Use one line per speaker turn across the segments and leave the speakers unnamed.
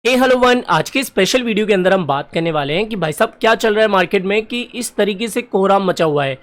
Hello one. आज के special video के अंदर हम बात करने वाले हैं कि भाई साहब क्या चल रहा है मार्केट में कि इस तरीके से कोहराम मचा हुआ है।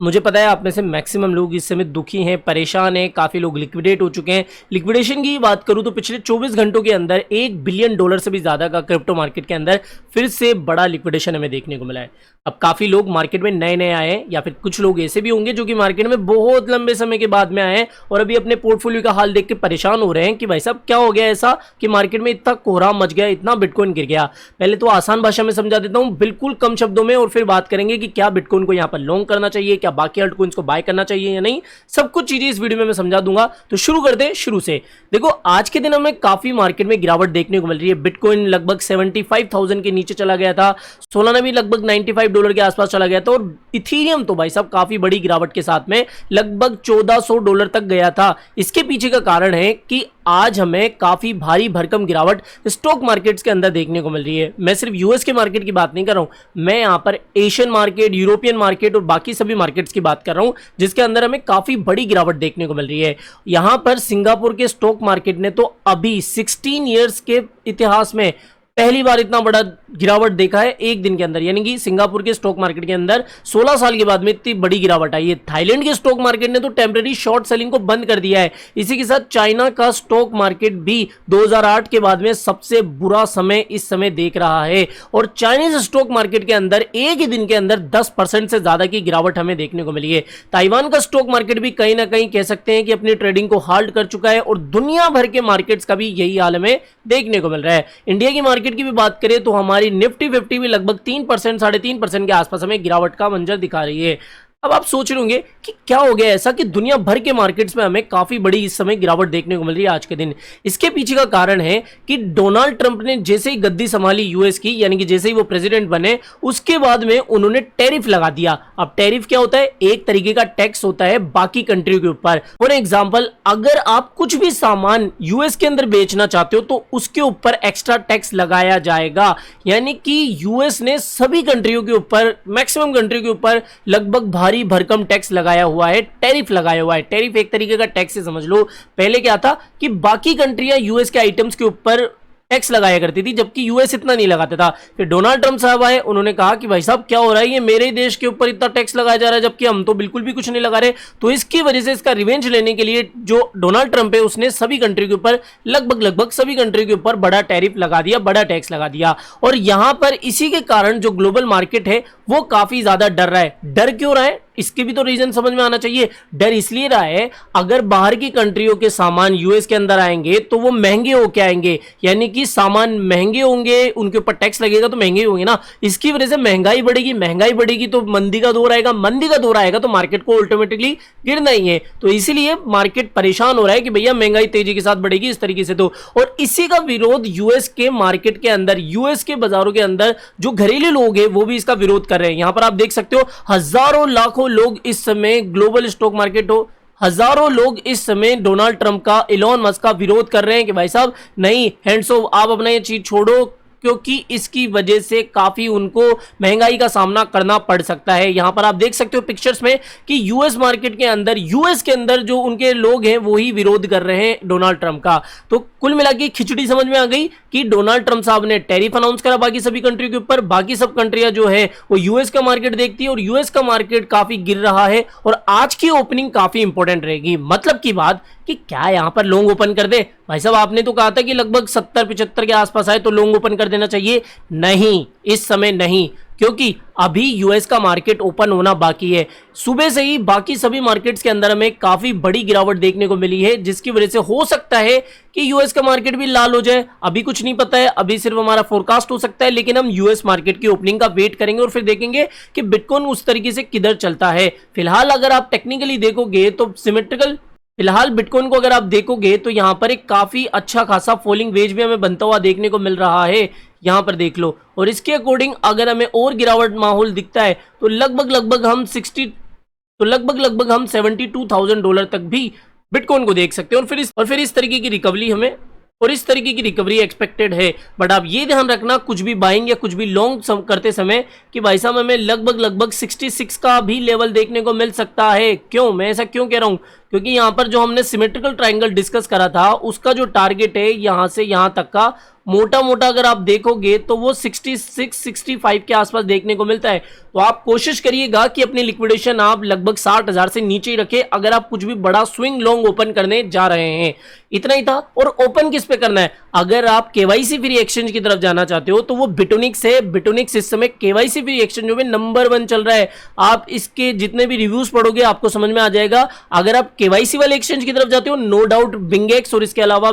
मुझे पता है आप में से मैक्सिमम लोग इस समय दुखी हैं, परेशान हैं, काफ़ी लोग लिक्विडेट हो चुके हैं। लिक्विडेशन की बात करूं तो पिछले 24 घंटों के अंदर $1 बिलियन से भी ज़्यादा का क्रिप्टो मार्केट के अंदर फिर से बड़ा लिक्विडेशन हमें देखने को मिला है। अब काफ़ी लोग मार्केट में नए नए आए हैं या फिर कुछ लोग ऐसे भी होंगे जो कि मार्केट में बहुत लंबे समय के बाद में आए हैं और अभी अपने पोर्टफोलियो का हाल देख के परेशान हो रहे हैं कि भाई साहब क्या हो गया ऐसा कि मार्केट में इतना कोहराम मच गया, इतना बिटकॉइन गिर गया। पहले तो आसान भाषा में समझा देता हूँ बिल्कुल कम शब्दों में, और फिर बात करेंगे कि क्या बिटकॉइन को यहाँ पर लॉन्ग करना चाहिए, क्या बाकी अल्टकॉइंस को बाय करना चाहिए या नहीं। सब कुछ चीजें इस वीडियो में मैं समझा दूंगा। तो शुरू कर दे शुरू से। देखो आज के दिन हमें काफी मार्केट में गिरावट देखने को मिल रही है। बिटकॉइन लगभग 75,000 के नीचे चला गया था, सोलाना भी लगभग $95 के आसपास चला गया था, और इथीरियम तो भाई साहब काफी बड़ी गिरावट के साथ में लगभग $1400 तक गया था। इसके पीछे का कारण है कि आज हमें काफी भारी भरकम गिरावट स्टॉक मार्केट्स के अंदर देखने को मिल रही है। मैं सिर्फ यूएस के मार्केट की बात नहीं कर रहा हूं, मैं यहां पर एशियन मार्केट, यूरोपियन मार्केट और बाकी सभी मार्केट्स की बात कर रहा हूं जिसके अंदर हमें काफी बड़ी गिरावट देखने को मिल रही है। यहां पर सिंगापुर के स्टॉक मार्केट ने तो अभी 16 ईयर्स के इतिहास में पहली बार इतना बड़ा गिरावट देखा है एक दिन के अंदर, यानी कि सिंगापुर के स्टॉक मार्केट के अंदर 16 साल के बाद में इतनी बड़ी गिरावट आई है। थाईलैंड के स्टॉक मार्केट ने तो टेम्परेरी शॉर्ट सेलिंग को बंद कर दिया है। इसी के साथ चाइना का स्टॉक मार्केट भी 2008 के बाद में सबसे बुरा समय इस समय देख रहा है, और चाइनीज स्टॉक मार्केट के अंदर एक ही दिन के अंदर 10% से ज्यादा की गिरावट हमें देखने को मिली है। ताइवान का स्टॉक मार्केट भी कहीं ना कहीं कह सकते हैं कि अपनी ट्रेडिंग को हाल्ट कर चुका है, और दुनिया भर के मार्केट्स का भी यही हाल हमें देखने को मिल रहा है। इंडिया की मार्केट की भी बात करें तो हमारी निफ्टी 50 भी लगभग 3%, 3.5% के आसपास हमें गिरावट का मंजर दिखा रही है। अब आप सोच रहे होंगे कि क्या हो गया ऐसा कि दुनिया भर के मार्केट्स में हमें काफी बड़ी इस समय गिरावट देखने को मिल रही है आज के दिन। इसके पीछे का कारण है कि डोनाल्ड ट्रंप ने जैसे ही गद्दी संभाली यूएस की, यानी कि जैसे ही वो प्रेसिडेंट बने उसके बाद में उन्होंने टैरिफ लगा दिया। अब टैरिफ क्या होता है? एक तरीके का टैक्स होता है बाकी कंट्री के ऊपर। फॉर एग्जाम्पल, अगर आप कुछ भी सामान यूएस के अंदर बेचना चाहते हो तो उसके ऊपर एक्स्ट्रा टैक्स लगाया जाएगा। यानी कि यूएस ने सभी कंट्रियों के ऊपर, मैक्सिमम कंट्री के ऊपर लगभग भारी भरकम टैक्स लगाया हुआ है, टैरिफ लगाया हुआ है। टैरिफ एक तरीके का टैक्स है समझ लो। पहले क्या था कि बाकी कंट्रियां यूएस के आइटम्स के ऊपर टैक्स लगाया करती थी जबकि यूएस इतना नहीं लगाता था। फिर डोनाल्ड ट्रंप साहब आए, उन्होंने कहा कि भाई साहब क्या हो रहा है, ये मेरे देश के ऊपर इतना टैक्स लगाया जा रहा है जबकि हम तो बिल्कुल भी कुछ नहीं लगा रहे। तो इसकी वजह से इसका रिवेंज लेने के लिए जो डोनाल्ड ट्रंप है उसने सभी कंट्री के ऊपर लगभग सभी कंट्री के ऊपर बड़ा टैरिफ लगा दिया, बड़ा टैक्स लगा दिया। और यहां पर इसी के कारण जो ग्लोबल मार्केट है वो काफी ज्यादा डर रहा है। डर क्यों रहा है? इसके भी तो रीजन समझ में आना चाहिए। डर इसलिए रहा है, अगर बाहर की कंट्रियों के सामान यूएस के अंदर आएंगे तो वो महंगे होके आएंगे, यानी कि सामान महंगे होंगे, उनके ऊपर टैक्स लगेगा तो महंगे होंगे ना। इसकी वजह से महंगाई बढ़ेगी, महंगाई बढ़ेगी तो मंदी का दौर आएगा, मंदी का दौर आएगा तो मार्केट को ऑटोमेटिकली गिरना ही है। तो इसीलिए मार्केट परेशान हो रहा है कि भैया महंगाई तेजी के साथ बढ़ेगी इस तरीके से। तो और इसी का विरोध यूएस के मार्केट के अंदर, यूएस के बाजारों के अंदर जो घरेलू लोग हैं वो भी इसका विरोध कर रहे हैं। यहां पर आप देख सकते हो हजारों लाखों लोग इस समय, ग्लोबल स्टॉक मार्केट हो, हजारों लोग इस समय डोनाल्ड ट्रंप का, इलॉन मस्क का विरोध कर रहे हैं कि भाई साहब नहीं, हैंड्स ऑफ, आप अपना ये चीज छोड़ो, क्योंकि इसकी वजह से काफी उनको महंगाई का सामना करना पड़ सकता है। यहां पर आप देख सकते हो पिक्चर्स में कि यूएस मार्केट के अंदर, यूएस के अंदर जो उनके लोग हैं वो ही विरोध कर रहे हैं डोनाल्ड ट्रंप का। तो कुल मिला के खिचड़ी समझ में आ गई कि डोनाल्ड ट्रंप साहब ने टैरिफ अनाउंस करा बाकी सभी कंट्री के ऊपर, बाकी सब कंट्रियां जो है वो यूएस का मार्केट देखती है और यूएस का मार्केट काफी गिर रहा है। और आज की ओपनिंग काफी इंपॉर्टेंट रहेगी। मतलब की बात कि क्या यहां पर लॉन्ग ओपन कर दे? भाई साहब आपने तो कहा था कि लगभग 70-75 के आसपास आए तो लॉन्ग ओपन कर देना चाहिए। नहीं, इस समय नहीं, क्योंकि अभी यूएस का मार्केट ओपन होना बाकी है। सुबह से ही बाकी सभी मार्केट्स के अंदर हमें काफी बड़ी गिरावट देखने को मिली है, जिसकी वजह से हो सकता है कि यूएस का मार्केट भी लाल हो जाए। अभी कुछ नहीं पता है, अभी सिर्फ हमारा फोरकास्ट हो सकता है, लेकिन हम यूएस मार्केट की ओपनिंग का वेट करेंगे और फिर देखेंगे कि बिटकॉइन उस तरीके से किधर चलता है। फिलहाल अगर आप टेक्निकली देखोगे तो सिमेट्रिकल, फिलहाल बिटकॉइन को अगर आप देखोगे तो यहां पर एक काफी अच्छा खासा फॉलिंग वेज भी हमें बनता हुआ देखने को मिल रहा है। यहां पर देख लो, और इसके अकॉर्डिंग अगर हमें और गिरावट माहौल दिखता है तो लगभग हम $72,000 तक भी बिटकॉइन को देख सकते हैं। और फिर इस तरीके की रिकवरी हमें, और इस तरीके की रिकवरी एक्सपेक्टेड है। बट आप ये ध्यान रखना कुछ भी बाइंग या कुछ भी लॉन्ग करते समय कि भाई साहब हमें लगभग 66 का भी लेवल देखने को मिल सकता है। क्यों, मैं ऐसा क्यों कह रहा हूं? क्योंकि यहाँ पर जो हमने सिमेट्रिकल ट्राइंगल डिस्कस करा था उसका जो टारगेट है यहाँ से यहाँ तक का मोटा मोटा अगर आप देखोगे तो वो 66-65 के आसपास देखने को मिलता है। तो आप कोशिश करिएगा कि अपनी लिक्विडेशन आप लगभग 60,000 से नीचे ही रखें अगर आप कुछ भी बड़ा स्विंग लॉन्ग ओपन करने जा रहे हैं। इतना ही था। और ओपन किस पे करना है, अगर आप केवाईसी फ्री एक्सचेंज की तरफ जाना चाहते हो तो वो बिटोनिक्स है। बिटोनिक्स इस समय केवाईसी फ्री एक्सचेंज में नंबर 1 चल रहा है। आप इसके जितने भी रिव्यूज पढ़ोगे आपको समझ में आ जाएगा। अगर आप केवाईसी वाले एक्सचेंज की तरफ जाते हो नो डाउट बिंगेक्स और इसके अलावा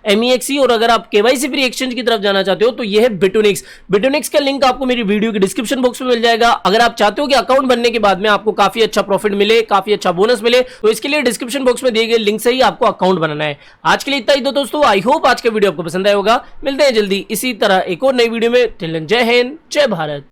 MEXC, और अगर आप केवाईसी फ्री एक्सचेंज की तरफ जाना चाहते हो तो यह है बिटोनिक्स। बिटोनिक्स का लिंक आपको मेरी वीडियो के डिस्क्रिप्शन बॉक्स में मिल जाएगा। अगर आप चाहते हो कि अकाउंट बनने के बाद में आपको काफी अच्छा प्रॉफिट मिले, काफी अच्छा बोनस मिले, तो इसके लिए डिस्क्रिप्शन बॉक्स में दिए गए लिंक से ही आपको अकाउंट बनाना है। आज के लिए इतना ही दो दोस्तों। आई होप आज का वीडियो आपको पसंद आया होगा। मिलते हैं जल्दी इसी तरह एक और नई वीडियो में। टिल देन जय हिंद, जय भारत।